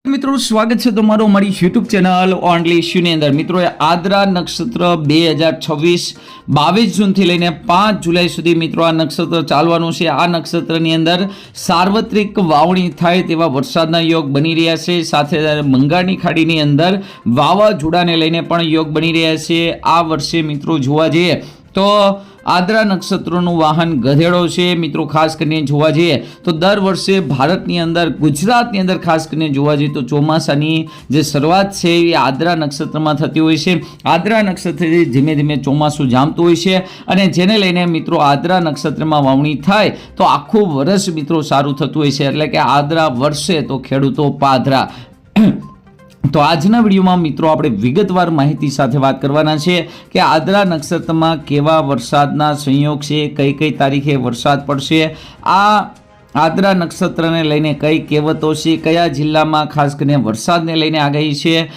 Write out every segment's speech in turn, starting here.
મિત્રો સ્વાગત છે તમારું અમારી યુટ્યુબ ચેનલ ઓનલી ઇશ્યુની અંદર। મિત્રો આદ્રા નક્ષત્ર 2026 22 જૂનથી લઈને 5 જુલાઈ સુધી મિત્રો આ નક્ષત્ર ચાલવાનું છે। આ નક્ષત્રની અંદર સાર્વત્રિક વાવણી થાય તેવા વરસાદના યોગ બની રહ્યા છે, સાથે બંગાળની ખાડીની અંદર વાવાઝોડાને લઈને પણ યોગ બની રહ્યા છે। આ વર્ષે મિત્રો જોવા જઈએ તો આદ્રા નક્ષત્રનું વાહન ગધેડો છે। મિત્રો ખાસ કરીને જોવા જઈએ તો દર વર્ષે ભારતની અંદર, ગુજરાતની અંદર ખાસ કરીને જોવા જઈએ તો ચોમાસાની જે શરૂઆત છે એ આદ્રા નક્ષત્રમાં થતી હોય છે। આદ્રા નક્ષત્રથી ધીમે ધીમે ચોમાસું જામતું હોય છે અને જેને લઈને મિત્રો આદ્રા નક્ષત્રમાં વાવણી થાય તો આખું વર્ષ મિત્રો સારું થતું હોય છે, એટલે કે આદ્રા વર્ષે તો ખેડૂતો પાધરા। તો આજના વિડીયોમાં મિત્રો આપણે વિગતવાર માહિતી સાથે વાત કરવાના છે કે આદ્રા નક્ષત્રમાં કેવા વરસાદના સંયોગ છે, કઈ કઈ તારીખે વરસાદ પડશે, આ આદ્રા નક્ષત્રને લઈને કઈ કહેવતો છે, કયા જિલ્લામાં ખાસ કરીને વરસાદને લઈને આગાહી છે,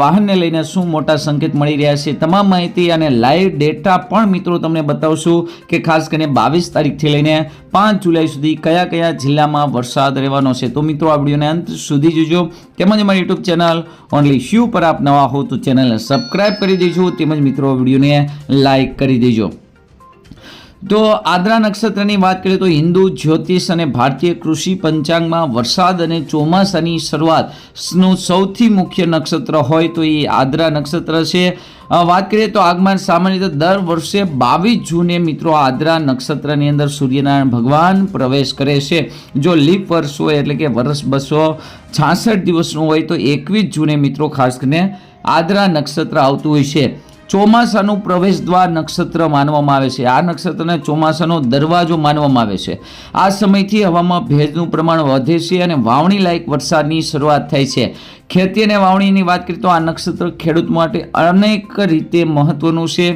વાહનને લઈને શું મોટા સંકેત મળી રહ્યા છે, તમામ માહિતી અને લાઈવ ડેટા પણ મિત્રો તમને બતાવશું કે ખાસ કરીને 22 તારીખથી લઈને 5 જુલાઈ સુધી કયા કયા જિલ્લામાં વરસાદ રહેવાનો છે। તો મિત્રો આ વિડીયોને અંત સુધી જોજો, તેમજ અમારી યુટ્યુબ ચેનલ ઓનલી ઇશ્યુ પર આપ નવા હો તો ચેનલને સબસ્ક્રાઈબ કરી દેજો, તેમજ મિત્રો વિડીયોને લાઈક કરી દેજો। તો આદ્રા નક્ષત્રની વાત કરીએ તો હિન્દુ જ્યોતિષ અને ભારતીય કૃષિ પંચાંગમાં વરસાદ અને ચોમાસાની શરૂઆતનું સૌથી મુખ્ય નક્ષત્ર હોય તો એ આદ્રા નક્ષત્ર છે। વાત કરીએ તો આગમન સામાન્ય રીતે દર વર્ષે 22 જૂને મિત્રો આદ્રા નક્ષત્રની અંદર સૂર્યનારાયણ ભગવાન પ્રવેશ કરે છે। જો લીપ વર્ષ હોય એટલે કે વર્ષ 266 દિવસનું હોય તો 21 જૂને મિત્રો ખાસ કરીને આદ્રા નક્ષત્ર આવતું હોય છે। ચોમાસાનું પ્રવેશ દ્વાર નક્ષત્ર માનવામાં આવે છે, આ નક્ષત્રને ચોમાસાનો દરવાજો માનવામાં આવે છે। આ સમયથી હવામાં ભેજનું પ્રમાણ વધે છે અને વાવણી લાયક વરસાદની શરૂઆત થાય છે। ખેતી અને વાવણીની વાત કરીએ તો આ નક્ષત્ર ખેડૂત માટે અનેક રીતે મહત્વનું છે।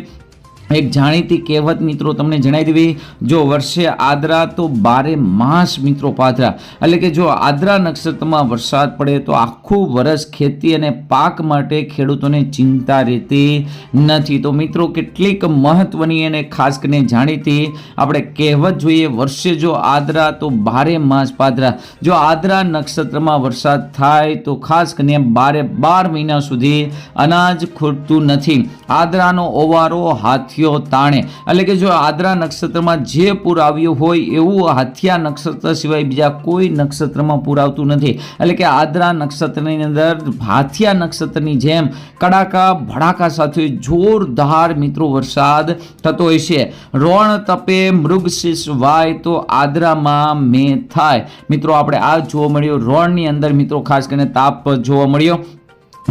એક જાણીતી કહેવત મિત્રો તમને જણાવી દેવી, જો વર્ષે આદ્રા તો 12 માસ મિત્રો પાધરા, એટલે કે જો આદ્રા નક્ષત્રમાં વરસાદ પડે તો આખું વર્ષ ખેતી અને પાક માટે ખેડૂતોને ચિંતા રહેતી નથી। તો મિત્રો કેટલીક મહત્વની અને ખાસ કરીને જાણીતી આપણે કહેવત જોઈએ, વર્ષે જો આદ્રા તો 12 માસ પાધરા। જો આદ્રા નક્ષત્રમાં વરસાદ થાય તો ખાસ કરીને 12 મહિના સુધી અનાજ ખૂટતું નથી। આદ્રાનો ઓવારો હાથીઓ તાણે, એટલે કે જો આદ્રા નક્ષત્રમાં જે પૂર આવ્યું હોય એવું હાથિયા નક્ષત્ર સિવાય બીજા કોઈ નક્ષત્રમાં પૂર આવતું નથી, એટલે કે આદ્રા નક્ષત્રની અંદર હાથિયા નક્ષત્રની જેમ કડાકા ભડાકા સાથે જોરદાર મિત્રો વરસાદ થતો હોય છે। રોણ તપે મૃગશીર્ષ વાય તો આદ્રામાં મેં થાય। મિત્રો આપણે આ જોવા મળ્યો, રોણની અંદર મિત્રો ખાસ કરીને તાપ જોવા મળ્યો,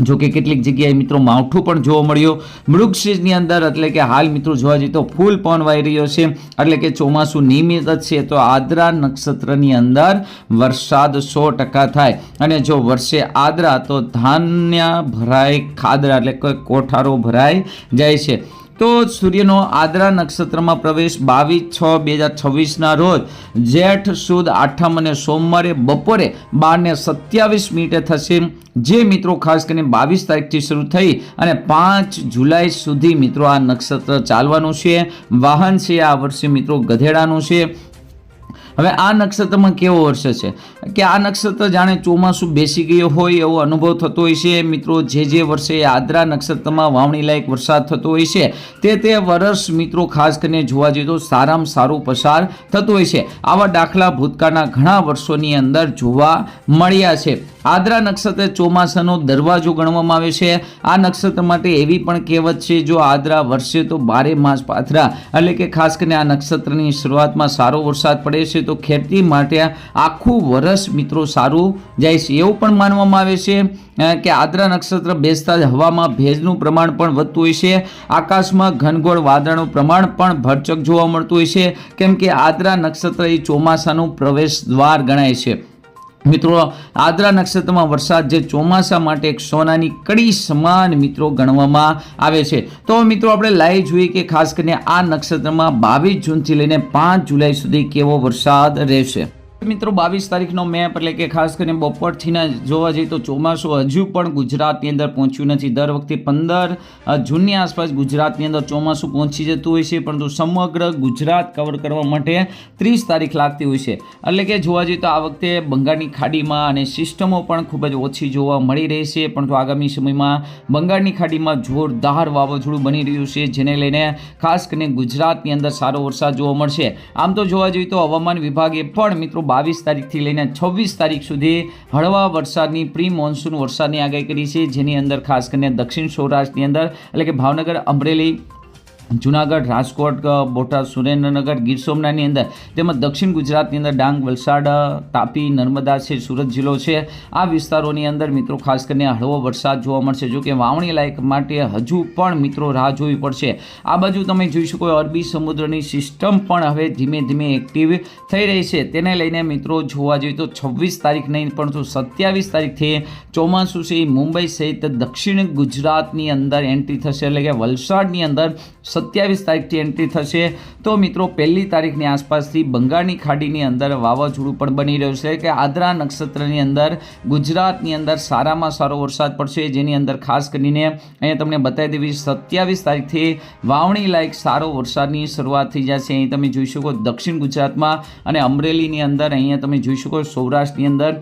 જો કે કેટલીક જગ્યાએ મિત્રો માવઠું પણ જોવા મળ્યું। મૃગશીર્ષની અંદર એટલે કે હાલ મિત્રો જોવા જઈએ તો ફૂલ પવન વાઈ રહ્યો છે, એટલે કે ચોમાસું નિયમિત જ છે। તો આદ્રા નક્ષત્રની અંદર વરસાદ 100% થાય અને જો વર્ષે આદ્રા તો ધાન્ય ભરાય ખાદરા, એટલે કે કોઠારો ભરાઈ જાય છે। તો સૂર્યનો આદ્રા નક્ષત્રમાં પ્રવેશ 22/6/2026 ના રોજ જેઠ સુદ આઠમ અને સોમવારે બપોરે 12:27 થશે, જે મિત્રો ખાસ કરીને 22 તારીખથી શરૂ થઈ અને 5 જુલાઈ સુધી મિત્રો આ નક્ષત્ર ચાલવાનું છે। વાહન છે આ વર્ષે મિત્રો ગધેડાનું છે। હવે આ નક્ષત્રમાં કેવો વર્ષ છે કે આ નક્ષત્ર જાણે ચોમાસું બેસી ગયું હોય એવો અનુભવ થતો હોય છે। મિત્રો જે વર્ષે આદ્રા નક્ષત્રમાં વાવણી લાયક વરસાદ થતો હોય છે તે વર્ષ મિત્રો ખાસ કરીને જોવા જઈએ તો સારામાં સારું પસાર થતું હોય છે। આવા દાખલા ભૂતકાળના ઘણા વર્ષોની અંદર જોવા મળ્યા છે। આદ્રા નક્ષત્ર ચોમાસાનો દરવાજો ગણવામાં આવે છે। આ નક્ષત્ર માટે એવી પણ કહેવત છે, જો આદ્રા વર્ષે તો 12 માસ પાથરા, એટલે કે ખાસ કરીને આ નક્ષત્રની શરૂઆતમાં સારો વરસાદ પડે છે તો ખેતી માટે આખું વર્ષ મિત્રો સારું જાય છે। એવું પણ માનવામાં આવે છે કે આદ્રા નક્ષત્ર બેસતા જ હવામાં ભેજનું પ્રમાણ પણ વધતું હોય છે। આકાશમાં ઘનઘોર વાદળનું પ્રમાણ પણ ભરચક જોવા મળતું હોય છે, કેમ કે આદ્રા નક્ષત્ર એ ચોમાસાનું પ્રવેશ દ્વાર ગણાય છે। મિત્રો આદ્રા નક્ષત્રમાં વરસાદ જે ચોમાસા માટે એક સોનાની કડી સમાન મિત્રો ગણવામાં આવે છે। તો મિત્રો આપણે લાઈવ જોઈએ કે ખાસ કરીને આ નક્ષત્રમાં 22 જૂનથી લઈને 5 જુલાઈ સુધી કેવો વરસાદ રહેશે। મિત્રો 22 તારીખનો મેપ એટલે કે ખાસ કરીને બપોરથી જોવા જઈએ તો ચોમાસું હજુ પણ ગુજરાતની અંદર પહોંચ્યું નથી. દર વખતે 15 જૂનની આસપાસ ગુજરાતની અંદર ચોમાસું પહોંચી જતું હોય છે, પરંતુ સમગ્ર ગુજરાત કવર કરવા માટે 30 તારીખ લાગતી હોય છે. એટલે કે જોવા જઈએ તો આ વખતે બંગાળની ખાડીમાં અને સિસ્ટમો પણ ખૂબ જ ઓછી જોવા મળી રહી છે, પરંતુ આગામી સમયમાં બંગાળની ખાડીમાં જોરદાર વાવાઝોડું બની રહ્યું છે, જેને લઈને ખાસ કરીને ગુજરાતની અંદર સારો વરસાદ જોવા મળશે. આમ તો જોવા જઈએ તો હવામાન વિભાગે પણ મિત્રો 22 તારીખથી લઈને 26 તારીખ સુધી હળવા વરસાદની પ્રી મોન્સૂન વરસાદની આગાહી કરી છે, જેની અંદર ખાસ કરીને દક્ષિણ સૌરાષ્ટ્રની અંદર એટલે કે ભાવનગર, અમરેલી, જુનાગઢ, રાજકોટ, બોટાદ, સુરેન્દ્રનગર, ગીર સોમનાથની અંદર તેમજ દક્ષિણ ગુજરાતની અંદર ડાંગ, વલસાડ, તાપી, નર્મદા છે, સુરત જિલ્લો છે, આ વિસ્તારોની અંદર મિત્રો ખાસ કરીને હળવો વરસાદ જોવા મળશે. જો કે વાવણી લાયક માટે હજુ પણ મિત્રો રાહ જોવી પડશે. આ બાજુ તમે જોઈ શકો અરબી સમુદ્રની સિસ્ટમ પણ હવે ધીમે ધીમે એક્ટિવ થઈ રહી છે. તેને લઈને મિત્રો જોવા જઈએ તો 26 તારીખ નહીં પરંતુ 27 તારીખથી ચોમાસું છે મુંબઈ સહિત દક્ષિણ ગુજરાતની અંદર એન્ટ્રી થશે, એટલે કે વલસાડની અંદર 27 તારીખથી એન્ટ્રી થશે. તો મિત્રો 1 તારીખની આસપાસથી બંગાળની ખાડીની અંદર વાવાઝોડું પણ બની રહ્યું છે કે આદ્રા નક્ષત્રની અંદર ગુજરાતની અંદર સારામાં સારો વરસાદ પડશે, જેની અંદર ખાસ કરીને અહીંયા તમને બતાવી દેવી 27 તારીખથી વાવણી લાયક સારો વરસાદની શરૂઆત થઈ જશે. અહીં તમે જોઈ શકો દક્ષિણ ગુજરાતમાં અને અમરેલીની અંદર, અહીંયા તમે જોઈ શકો સૌરાષ્ટ્રની અંદર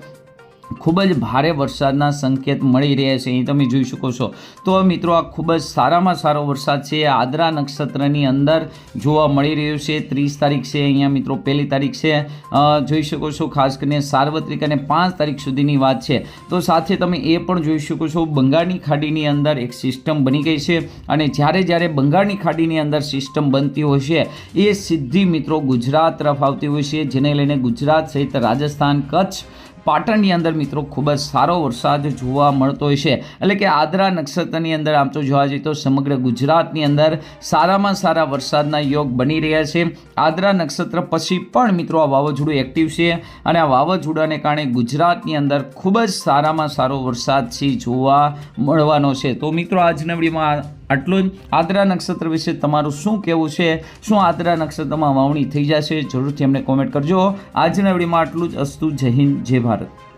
ખૂબ જ ભારે વરસાદના સંકેત મળી રહ્યા છે. અહીં તમે જોઈ શકો છો. તો મિત્રો આ ખૂબ જ સારામાં સારો વરસાદ છે આદ્રા નક્ષત્રની અંદર જોવા મળી રહ્યો છે. 30 તારીખ છે, અહીંયા મિત્રો 1 તારીખ છે, જોઈ શકો છો. ખાસ કરીને સાર્વત્રિક અને 5 તારીખ સુધીની વાત છે. તો સાથે તમે એ પણ જોઈ શકો છો બંગાળની ખાડીની અંદર એક સિસ્ટમ બની ગઈ છે, અને જ્યારે બંગાળની ખાડીની અંદર સિસ્ટમ બનતી હોય છે એ સીધી મિત્રો ગુજરાત તરફ આવતી હોય છે, જેને લઈને ગુજરાત સહિત રાજસ્થાન, કચ્છ, પાટણની અંદર મિત્રો ખૂબ જ સારો વરસાદ જોવા મળતો હોય છે. એટલે કે આદ્રા નક્ષત્રની અંદર આમ તો જોવા જઈએ તો સમગ્ર ગુજરાતની અંદર સારામાં સારા વરસાદના યોગ બની રહ્યા છે. આદ્રા નક્ષત્ર પછી પણ મિત્રો આ વાવાઝોડું એક્ટિવ છે, અને આ વાવાઝોડાને કારણે ગુજરાતની અંદર ખૂબ જ સારામાં સારો વરસાદ છે જોવા મળવાનો છે. તો મિત્રો આજના વિડીયોમાં આટલું જ. આદ્રા નક્ષત્ર વિશે તમારું શું કહેવું છે? શું આદ્રા નક્ષત્રમાં વાવણી થઈ જશે? જરૂરથી અમને કોમેન્ટ કરજો. આજના વિડીયોમાં આટલું જ. અસ્તુ. જય હિન્દ, જય ભારત.